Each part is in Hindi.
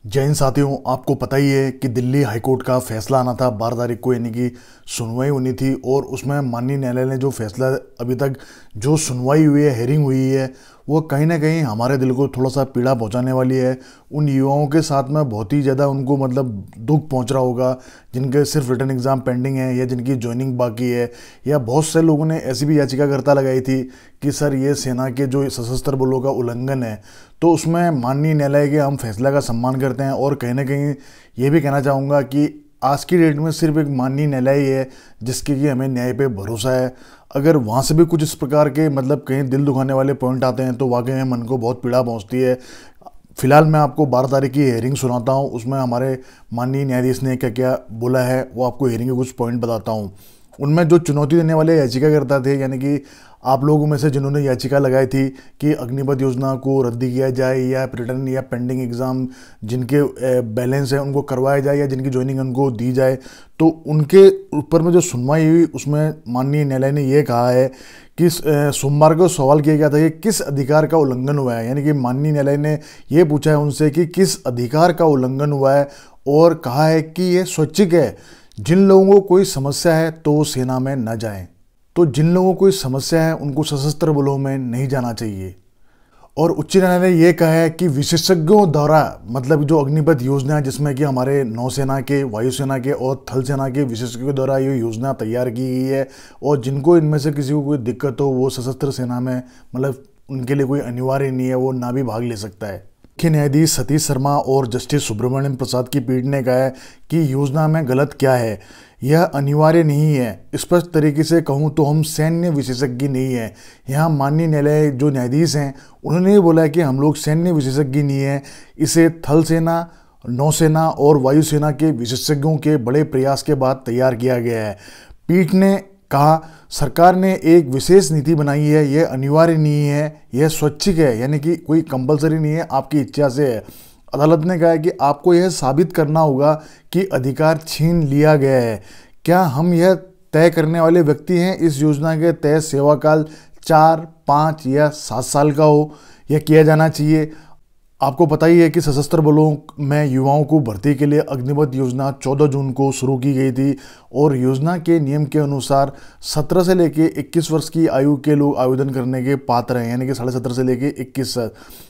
जय हिंद साथियों, आपको पता ही है कि दिल्ली हाईकोर्ट का फैसला आना था 12 तारीख को, यानी कि सुनवाई होनी थी। और उसमें माननीय न्यायालय ने जो फैसला अभी तक जो सुनवाई हुई है, हेयरिंग हुई है, वो कहीं ना कहीं हमारे दिल को थोड़ा सा पीड़ा पहुंचाने वाली है। उन युवाओं के साथ में बहुत ही ज़्यादा उनको दुख पहुंच रहा होगा जिनके सिर्फ रिटर्न एग्ज़ाम पेंडिंग है या जिनकी ज्वाइनिंग बाकी है। या बहुत से लोगों ने ऐसी भी याचिकाकर्ता लगाई थी कि सर ये सेना के जो सशस्त्र बलों का उल्लंघन है। तो उसमें माननीय न्यायालय के हम फैसला का सम्मान करते हैं और कहीं ना कहीं ये भी कहना चाहूँगा कि आज की डेट में सिर्फ एक माननीय न्यायालय ही है जिसके कि हमें न्याय पे भरोसा है। अगर वहाँ से भी कुछ इस प्रकार के कहीं दिल दुखाने वाले पॉइंट आते हैं तो वाकई में मन को बहुत पीड़ा पहुँचती है। फिलहाल मैं आपको 12 तारीख की हेयरिंग सुनाता हूँ, उसमें हमारे माननीय न्यायाधीश ने क्या क्या बोला है वो आपको हेयरिंग के कुछ पॉइंट बताता हूँ। उनमें जो चुनौती देने वाले याचिकाकर्ता थे, यानी कि आप लोगों में से जिन्होंने याचिका लगाई थी कि अग्निपथ योजना को रद्द किया जाए या रिटर्न या पेंडिंग एग्ज़ाम जिनके बैलेंस है उनको करवाया जाए या जिनकी ज्वाइनिंग उनको दी जाए, तो उनके ऊपर में जो सुनवाई हुई उसमें माननीय न्यायालय ने ये कहा है कि सोमवार को सवाल किया गया था कि किस अधिकार का उल्लंघन हुआ है। यानी कि माननीय न्यायालय ने ये पूछा है उनसे कि किस अधिकार का उल्लंघन हुआ है और कहा है कि ये स्वैच्छिक है। जिन लोगों को कोई समस्या है तो वो सेना में न जाएं, तो जिन लोगों को कोई समस्या है उनको सशस्त्र बलों में नहीं जाना चाहिए। और उच्च न्यायालय ने यह कहा है कि विशेषज्ञों द्वारा जो अग्निपथ योजना है जिसमें कि हमारे नौसेना के, वायुसेना के और थल सेना के विशेषज्ञों द्वारा ये योजना तैयार की गई है और जिनको इनमें से किसी को कोई दिक्कत हो वो सशस्त्र सेना में उनके लिए कोई अनिवार्य नहीं है, वो ना भी भाग ले सकता है। मुख्य न्यायाधीश सतीश शर्मा और जस्टिस सुब्रमण्यम प्रसाद की पीठ ने कहा है कि योजना में गलत क्या है, यह अनिवार्य नहीं है। स्पष्ट तरीके से कहूँ तो हम सैन्य विशेषज्ञ नहीं है। यहाँ माननीय न्यायालय जो न्यायाधीश हैं उन्होंने ये बोला है कि हम लोग सैन्य विशेषज्ञ नहीं है। इसे थल सेना, नौसेना और वायुसेना के विशेषज्ञों के बड़े प्रयास के बाद तैयार किया गया है। पीठ ने कहा सरकार ने एक विशेष नीति बनाई है, यह अनिवार्य नहीं है, यह स्वैच्छिक है, यानी कि कोई कंपलसरी नहीं है, आपकी इच्छा से है। अदालत ने कहा है कि आपको यह साबित करना होगा कि अधिकार छीन लिया गया है। क्या हम यह तय करने वाले व्यक्ति हैं इस योजना के तहत सेवा काल 4, 5 या 7 साल का हो या किया जाना चाहिए। आपको पता ही है कि सशस्त्र बलों में युवाओं को भर्ती के लिए अग्निपथ योजना 14 जून को शुरू की गई थी और योजना के नियम के अनुसार 17 से लेके 21 वर्ष की आयु के लोग आवेदन करने के पात्र हैं, यानी कि 17.5 से लेके 21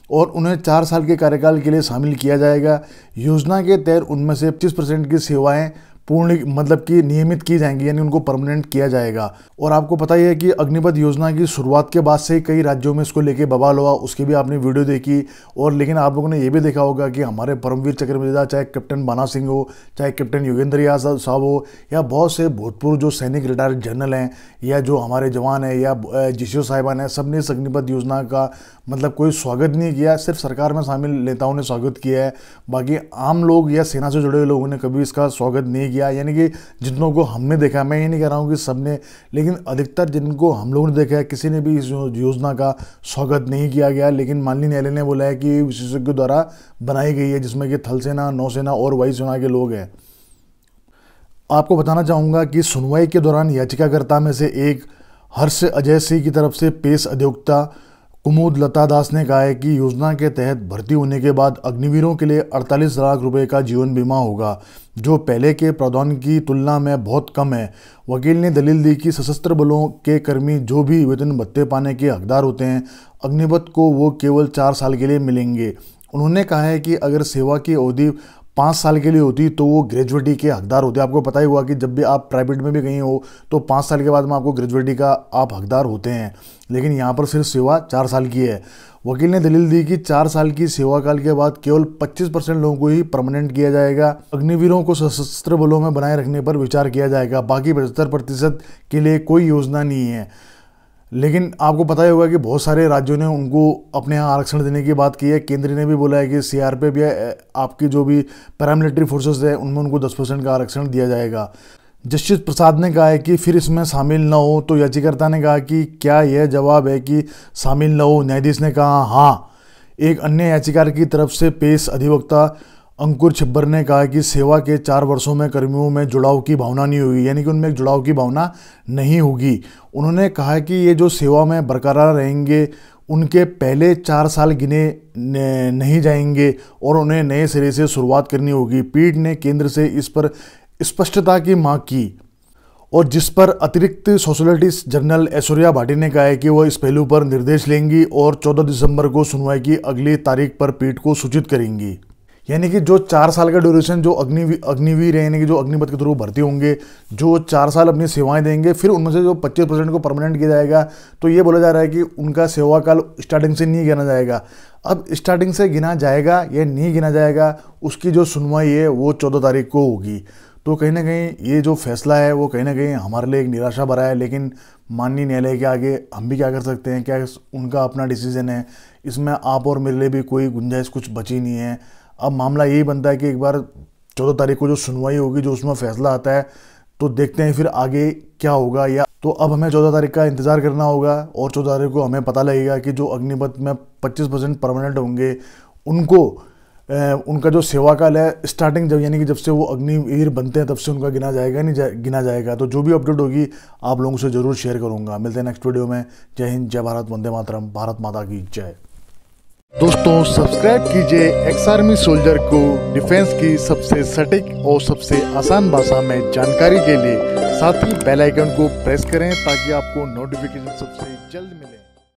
और उन्हें 4 साल के कार्यकाल के लिए शामिल किया जाएगा। योजना के तहत उनमें से 25% की सेवाएं पूर्ण कि नियमित की जाएंगी, यानी उनको परमानेंट किया जाएगा। और आपको पता ही है कि अग्निपथ योजना की शुरुआत के बाद से कई राज्यों में इसको लेके बवाल हुआ, उसकी भी आपने वीडियो देखी। और लेकिन आप लोगों ने ये भी देखा होगा कि हमारे परमवीर चक्र विजेता चाहे कैप्टन बाना सिंह हो, चाहे कैप्टन योगेंद्र यादव साहब हो, या बहुत से भूतपूर्व जो सैनिक रिटायर्ड जनरल हैं या जो हमारे जवान हैं या जीसीओ साहिबान हैं, सब ने इस अग्निपथ योजना का कोई स्वागत नहीं किया। सिर्फ सरकार में शामिल नेताओं ने स्वागत किया है, बाकी आम लोग या सेना से जुड़े हुए लोगों ने कभी इसका स्वागत नहीं किया। यानी कि जितनों को हमने देखा, मैं ये नहीं कह रहा हूँ कि सबने, लेकिन अधिकतर जिनको हम लोगों ने देखा है किसी ने भी इस योजना का स्वागत नहीं किया गया। लेकिन माननीय न्यायालय ने बोला है कि विशेषज्ञों द्वारा बनाई गई है जिसमें कि थल सेना, नौसेना और वायुसेना के लोग हैं। आपको बताना चाहूँगा कि सुनवाई के दौरान याचिकाकर्ता में से एक हर्ष अजय सिंह की तरफ से पेश अधिवक्ता कुमुद लता दास ने कहा है कि योजना के तहत भर्ती होने के बाद अग्निवीरों के लिए 48 लाख रुपए का जीवन बीमा होगा, जो पहले के प्रावधान की तुलना में बहुत कम है। वकील ने दलील दी कि सशस्त्र बलों के कर्मी जो भी वेतन भत्ते पाने के हकदार होते हैं, अग्निपथ को वो केवल 4 साल के लिए मिलेंगे। उन्होंने कहा है कि अगर सेवा की अवधि 5 साल के लिए होती तो वो ग्रेजुएटी के हकदार होते। आपको पता ही हुआ कि जब भी आप प्राइवेट में भी कहीं हो तो 5 साल के बाद में आपको ग्रेजुएटी का आप हकदार होते हैं, लेकिन यहाँ पर सिर्फ सेवा 4 साल की है। वकील ने दलील दी कि 4 साल की सेवा काल के बाद केवल 25% लोगों को ही परमानेंट किया जाएगा। अग्निवीरों को सशस्त्र बलों में बनाए रखने पर विचार किया जाएगा, बाकी 75% के लिए कोई योजना नहीं है। लेकिन आपको पता ही होगा कि बहुत सारे राज्यों ने उनको अपने यहाँ आरक्षण देने की बात की है। केंद्र ने भी बोला है कि सीआरपीएफ या आपकी जो भी पैरामिलिट्री फोर्सेस है उनमें उनको 10% का आरक्षण दिया जाएगा। जस्टिस प्रसाद ने कहा है कि फिर इसमें शामिल न हो, तो याचिकाकर्ता ने कहा कि क्या यह जवाब है कि शामिल न हो। न्यायाधीश ने कहा हाँ। एक अन्य याचिकार की तरफ से पेश अधिवक्ता अंकुर छिब्बर ने कहा कि सेवा के 4 वर्षों में कर्मियों में जुड़ाव की भावना नहीं होगी, यानी कि उनमें एक जुड़ाव की भावना नहीं होगी। उन्होंने कहा कि ये जो सेवा में बरकरार रहेंगे उनके पहले 4 साल गिने नहीं जाएंगे और उन्हें नए सिरे से शुरुआत करनी होगी। पीठ ने केंद्र से इस पर स्पष्टता की मांग की और जिस पर अतिरिक्त सोलिसिटर जनरल ऐश्वर्या भाटी ने कहा है कि वह इस पहलू पर निर्देश लेंगी और 14 दिसंबर को सुनवाई की अगली तारीख पर पीठ को सूचित करेंगी। यानी कि जो 4 साल का ड्यूरेशन जो अग्निवीर यानी कि जो अग्निपथ के थ्रू भर्ती होंगे, जो 4 साल अपनी सेवाएं देंगे, फिर उनमें से जो 25% को परमानेंट किया जाएगा। तो ये बोला जा रहा है कि उनका सेवा काल स्टार्टिंग से नहीं गिना जाएगा। अब स्टार्टिंग से गिना जाएगा या नहीं गिना जाएगा, उसकी जो सुनवाई है वो 14 तारीख को होगी। तो कहीं ना कहीं ये जो फैसला है वो कहीं ना कहीं हमारे लिए एक निराशा भरा है, लेकिन माननीय न्यायालय के आगे हम भी क्या कर सकते हैं, क्या उनका अपना डिसीजन है, इसमें आप और मेरे लिए भी कोई गुंजाइश कुछ बची नहीं है। अब मामला यही बनता है कि एक बार 14 तारीख को जो सुनवाई होगी, जो उसमें फैसला आता है, तो देखते हैं फिर आगे क्या होगा। या तो अब हमें 14 तारीख का इंतज़ार करना होगा और 14 तारीख को हमें पता लगेगा कि जो अग्निपथ में 25% परमानेंट होंगे उनको उनका जो सेवा काल है स्टार्टिंग जब यानी कि जब से वो अग्निवीर बनते हैं तब से उनका गिना जाएगा नहीं गिना जाएगा। तो जो भी अपडेट होगी आप लोगों से ज़रूर शेयर करूँगा। मिलते हैं नेक्स्ट वीडियो में। जय हिंद, जय भारत, वंदे मातरम, भारत माता की जय। दोस्तों सब्सक्राइब कीजिए एक्स आर्मी सोल्जर को डिफेंस की सबसे सटीक और सबसे आसान भाषा में जानकारी के लिए। साथ ही बेल आइकन को प्रेस करें ताकि आपको नोटिफिकेशन सबसे जल्द मिले।